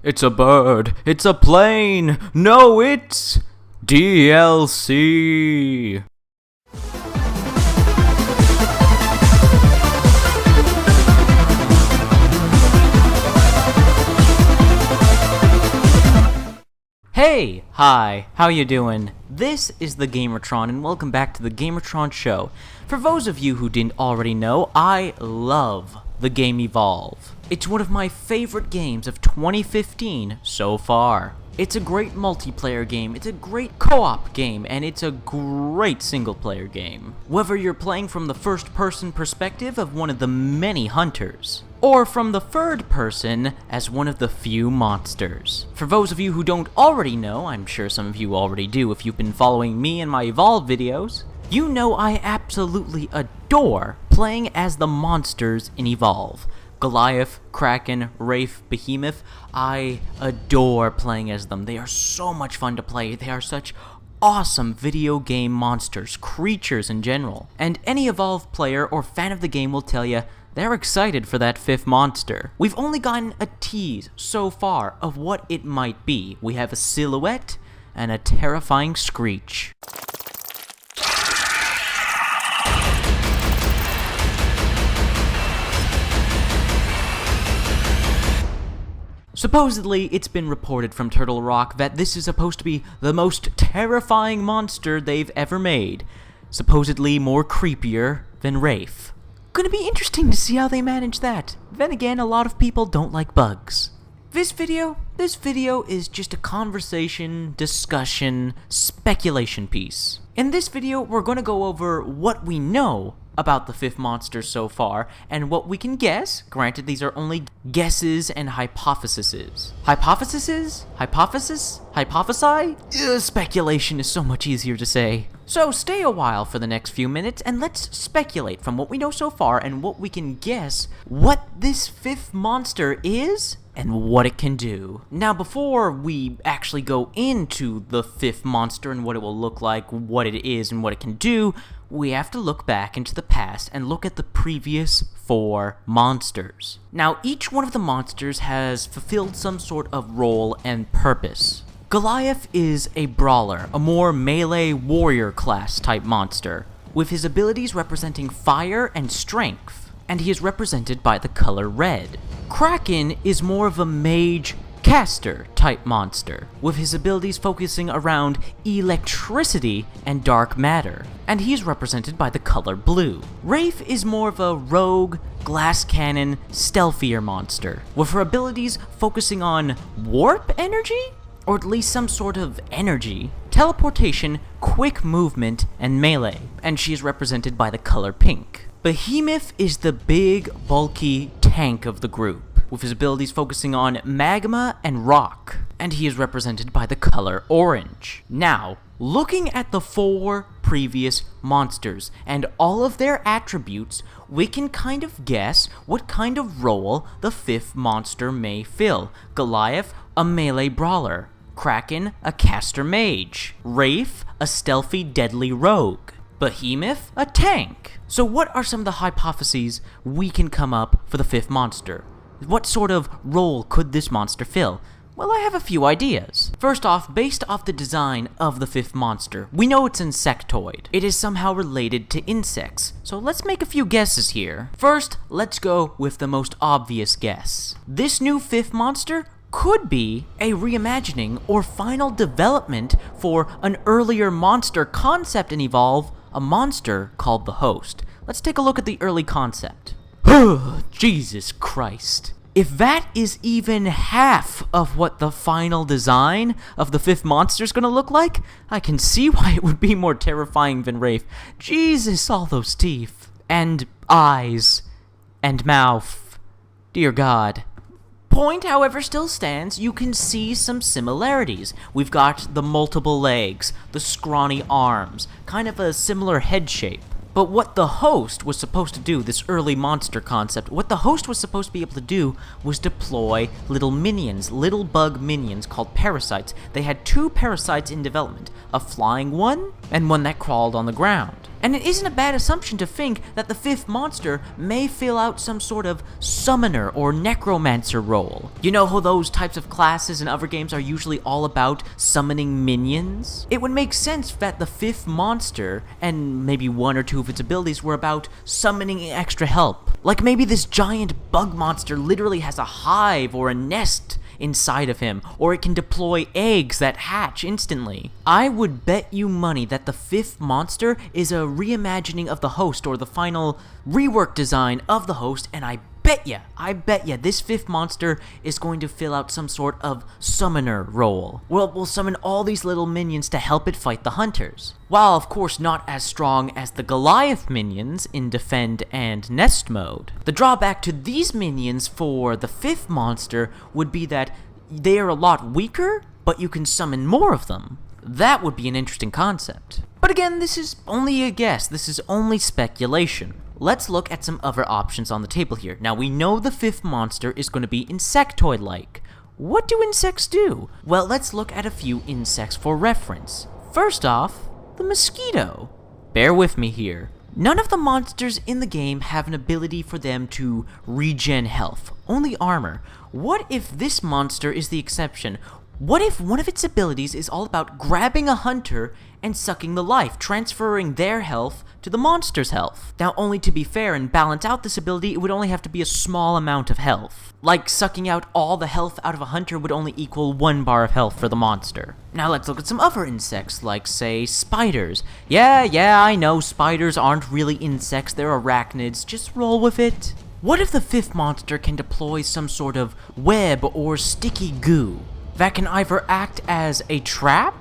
It's a bird. It's a plane. No, it's DLC. Hey, hi, how you doing? This is the Gamertron, and welcome back to the Gamertron Show. For those of you who didn't already know, I love the game Evolve. It's one of my favorite games of 2015 so far. It's a great multiplayer game, it's a great co-op game, and it's a great single-player game. Whether you're playing from the first-person perspective of one of the many hunters, or from the third person as one of the few monsters. For those of you who don't already know, I'm sure some of you already do if you've been following me and my Evolve videos, you know I absolutely adore playing as the monsters in Evolve. Goliath, Kraken, Wraith, Behemoth, I adore playing as them. They are so much fun to play. They are such awesome video game monsters, creatures in general. And any Evolve player or fan of the game will tell you they're excited for that fifth monster. We've only gotten a tease so far of what it might be. We have a silhouette and a terrifying screech. Supposedly, it's been reported from Turtle Rock that this is supposed to be the most terrifying monster they've ever made. Supposedly more creepier than Wraith. Gonna be interesting to see how they manage that. Then again, a lot of people don't like bugs. This video is just a conversation, discussion, speculation piece. In this video, we're gonna go over what we know about the fifth monster so far, and what we can guess. Granted, these are only guesses and hypotheses. Hypotheses? Hypothesis? Hypothesi? Speculation is so much easier to say. So stay a while for the next few minutes, and let's speculate from what we know so far and what we can guess what this fifth monster is and what it can do. Now, before we actually go into the fifth monster and what it will look like, what it is, and what it can do, we have to look back into the past and look at the previous four monsters. Now, each one of the monsters has fulfilled some sort of role and purpose. Goliath is a brawler, a more melee warrior class type monster, with his abilities representing fire and strength, and he is represented by the color red. Kraken is more of a mage caster type monster, with his abilities focusing around electricity and dark matter, and he's represented by the color blue. Wraith is more of a rogue, glass cannon, stealthier monster, with her abilities focusing on warp energy? Or at least some sort of energy, teleportation, quick movement, and melee, and she is represented by the color pink. Behemoth is the big, bulky tank of the group, with his abilities focusing on magma and rock, and he is represented by the color orange. Now, looking at the four previous monsters and all of their attributes, we can kind of guess what kind of role the fifth monster may fill. Goliath, a melee brawler. Kraken, a caster mage. Wraith, a stealthy, deadly rogue. Behemoth, a tank. So what are some of the hypotheses we can come up for the fifth monster? What sort of role could this monster fill? Well, I have a few ideas. First off, based off the design of the fifth monster, we know it's insectoid. It is somehow related to insects, so let's make a few guesses here. First, let's go with the most obvious guess. This new fifth monster could be a reimagining or final development for an earlier monster concept in Evolve, a monster called the Host. Let's take a look at the early concept. Jesus Christ. If that is even half of what the final design of the fifth monster is going to look like, I can see why it would be more terrifying than Wraith. Jesus, all those teeth. And eyes. And mouth. Dear God. Point, however, still stands. You can see some similarities. We've got the multiple legs, the scrawny arms, kind of a similar head shape. But what the Host was supposed to do, this early monster concept, what the Host was supposed to be able to do was deploy little minions, little bug minions called parasites. They had two parasites in development, a flying one and one that crawled on the ground. And it isn't a bad assumption to think that the 5th monster may fill out some sort of summoner or necromancer role. You know how those types of classes in other games are usually all about summoning minions? It would make sense that the 5th monster, and maybe one or two of its abilities, were about summoning extra help. Like maybe this giant bug monster literally has a hive or a nest inside of him, or it can deploy eggs that hatch instantly. I would bet you money that the 5th monster is a reimagining of the host, or the final rework design of the host, and I bet ya, this 5th monster is going to fill out some sort of summoner role. Well, we'll summon all these little minions to help it fight the hunters. While, of course, not as strong as the Goliath minions in Defend and Nest mode. The drawback to these minions for the 5th monster would be that they are a lot weaker, but you can summon more of them. That would be an interesting concept. But again, this is only a guess, this is only speculation. Let's look at some other options on the table here. Now, we know the 5th monster is going to be insectoid-like. What do insects do? Well, let's look at a few insects for reference. First off, the mosquito. Bear with me here. None of the monsters in the game have an ability for them to regen health, only armor. What if this monster is the exception? What if one of its abilities is all about grabbing a hunter and sucking the life, transferring their health to the monster's health? Now, only to be fair and balance out this ability, it would only have to be a small amount of health. Like, sucking out all the health out of a hunter would only equal 1 bar of health for the monster. Now let's look at some other insects, like, say, spiders. Yeah, I know, spiders aren't really insects, they're arachnids, just roll with it. What if the 5th monster can deploy some sort of web or sticky goo that can either act as a trap,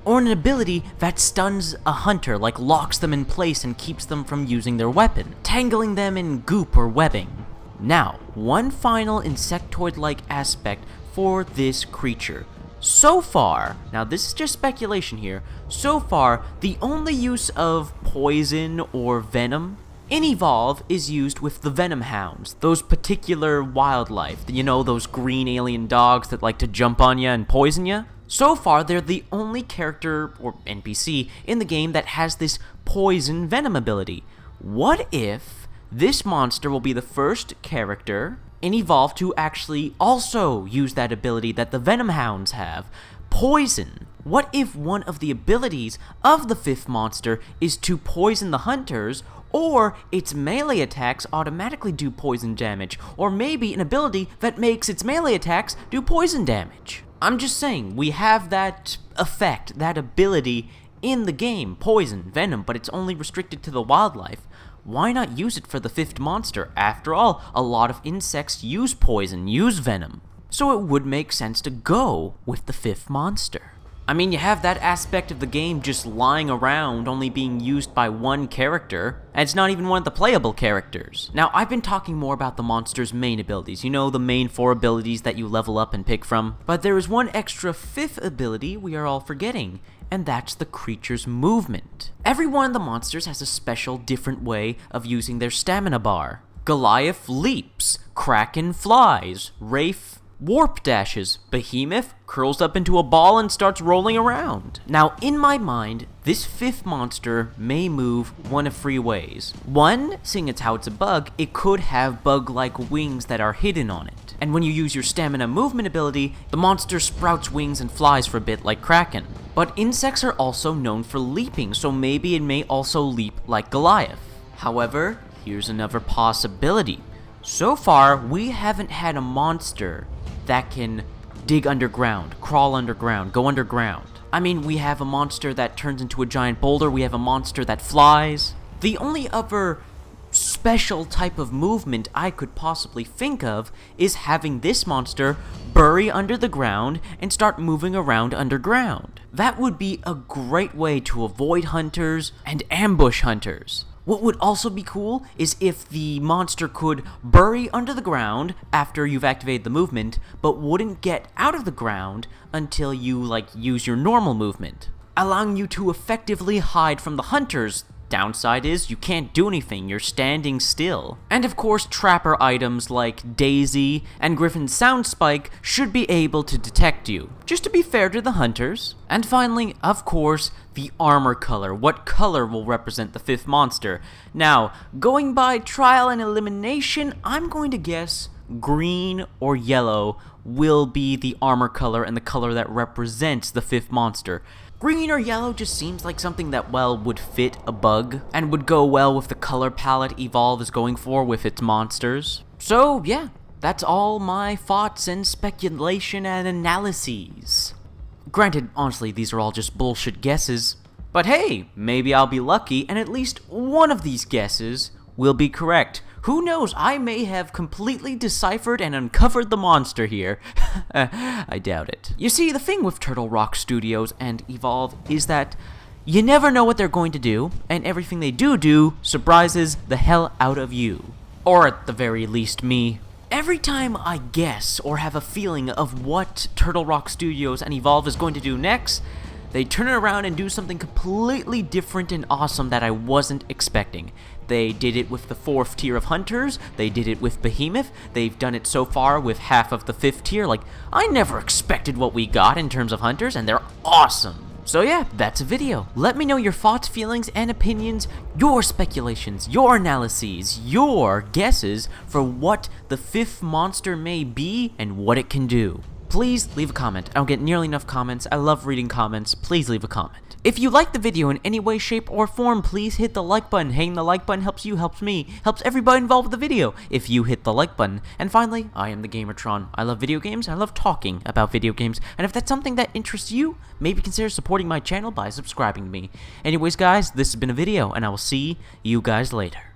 or an ability that stuns a hunter, like locks them in place and keeps them from using their weapon, tangling them in goop or webbing? Now, one final insectoid-like aspect for this creature. So far, now this is just speculation here, so far, the only use of poison or venom in Evolve is used with the Venom Hounds, those particular wildlife, you know, those green alien dogs that like to jump on ya and poison ya? So far, they're the only character, or NPC, in the game that has this poison venom ability. What if this monster will be the first character in Evolve to actually also use that ability that the Venom Hounds have? Poison. What if one of the abilities of the 5th monster is to poison the hunters, or its melee attacks automatically do poison damage, or maybe an ability that makes its melee attacks do poison damage? I'm just saying, we have that effect, that ability in the game, poison, venom, but it's only restricted to the wildlife. Why not use it for the 5th monster? After all, a lot of insects use poison, use venom. So it would make sense to go with the 5th monster. I mean, you have that aspect of the game just lying around, only being used by one character, and it's not even one of the playable characters. Now, I've been talking more about the monster's main abilities, you know, the main 4 abilities that you level up and pick from, but there is one extra 5th ability we are all forgetting, and that's the creature's movement. Every one of the monsters has a special, different way of using their stamina bar. Goliath leaps, Kraken flies, Wraith warp dashes, Behemoth curls up into a ball and starts rolling around. Now, in my mind, this 5th monster may move one of 3 ways. One, seeing as how it's a bug, it could have bug-like wings that are hidden on it. And when you use your stamina movement ability, the monster sprouts wings and flies for a bit like Kraken. But insects are also known for leaping, so maybe it may also leap like Goliath. However, here's another possibility. So far, we haven't had a monster that can dig underground, crawl underground, go underground. I mean, we have a monster that turns into a giant boulder, we have a monster that flies. The only other special type of movement I could possibly think of is having this monster bury under the ground and start moving around underground. That would be a great way to avoid hunters and ambush hunters. What would also be cool is if the monster could bury under the ground after you've activated the movement, but wouldn't get out of the ground until you, use your normal movement, allowing you to effectively hide from the hunters Downside is you can't do anything, you're standing still. And of course, trapper items like Daisy and Griffin's Sound Spike should be able to detect you, just to be fair to the hunters. And finally, of course, the armor color. What color will represent the 5th monster? Now, going by trial and elimination, I'm going to guess green or yellow will be the armor color and the color that represents the 5th monster. Green or yellow just seems like something that, well, would fit a bug and would go well with the color palette Evolve is going for with its monsters. So, yeah, that's all my thoughts and speculation and analyses. Granted, honestly, these are all just bullshit guesses, but hey, maybe I'll be lucky and at least one of these guesses will be correct. Who knows, I may have completely deciphered and uncovered the monster here. I doubt it. You see, the thing with Turtle Rock Studios and Evolve is that you never know what they're going to do, and everything they do surprises the hell out of you. Or at the very least, me. Every time I guess or have a feeling of what Turtle Rock Studios and Evolve is going to do next, they turn it around and do something completely different and awesome that I wasn't expecting. They did it with the 4th tier of Hunters, they did it with Behemoth, they've done it so far with half of the 5th tier. Like, I never expected what we got in terms of Hunters, and they're awesome. So yeah, that's a video. Let me know your thoughts, feelings, and opinions, your speculations, your analyses, your guesses for what the 5th monster may be and what it can do. Please leave a comment. I don't get nearly enough comments. I love reading comments. Please leave a comment. If you like the video in any way, shape, or form, please hit the like button. Hitting the like button helps you, helps me, helps everybody involved with the video if you hit the like button. And finally, I am the Gamertron. I love video games. I love talking about video games. And if that's something that interests you, maybe consider supporting my channel by subscribing to me. Anyways, guys, this has been a video, and I will see you guys later.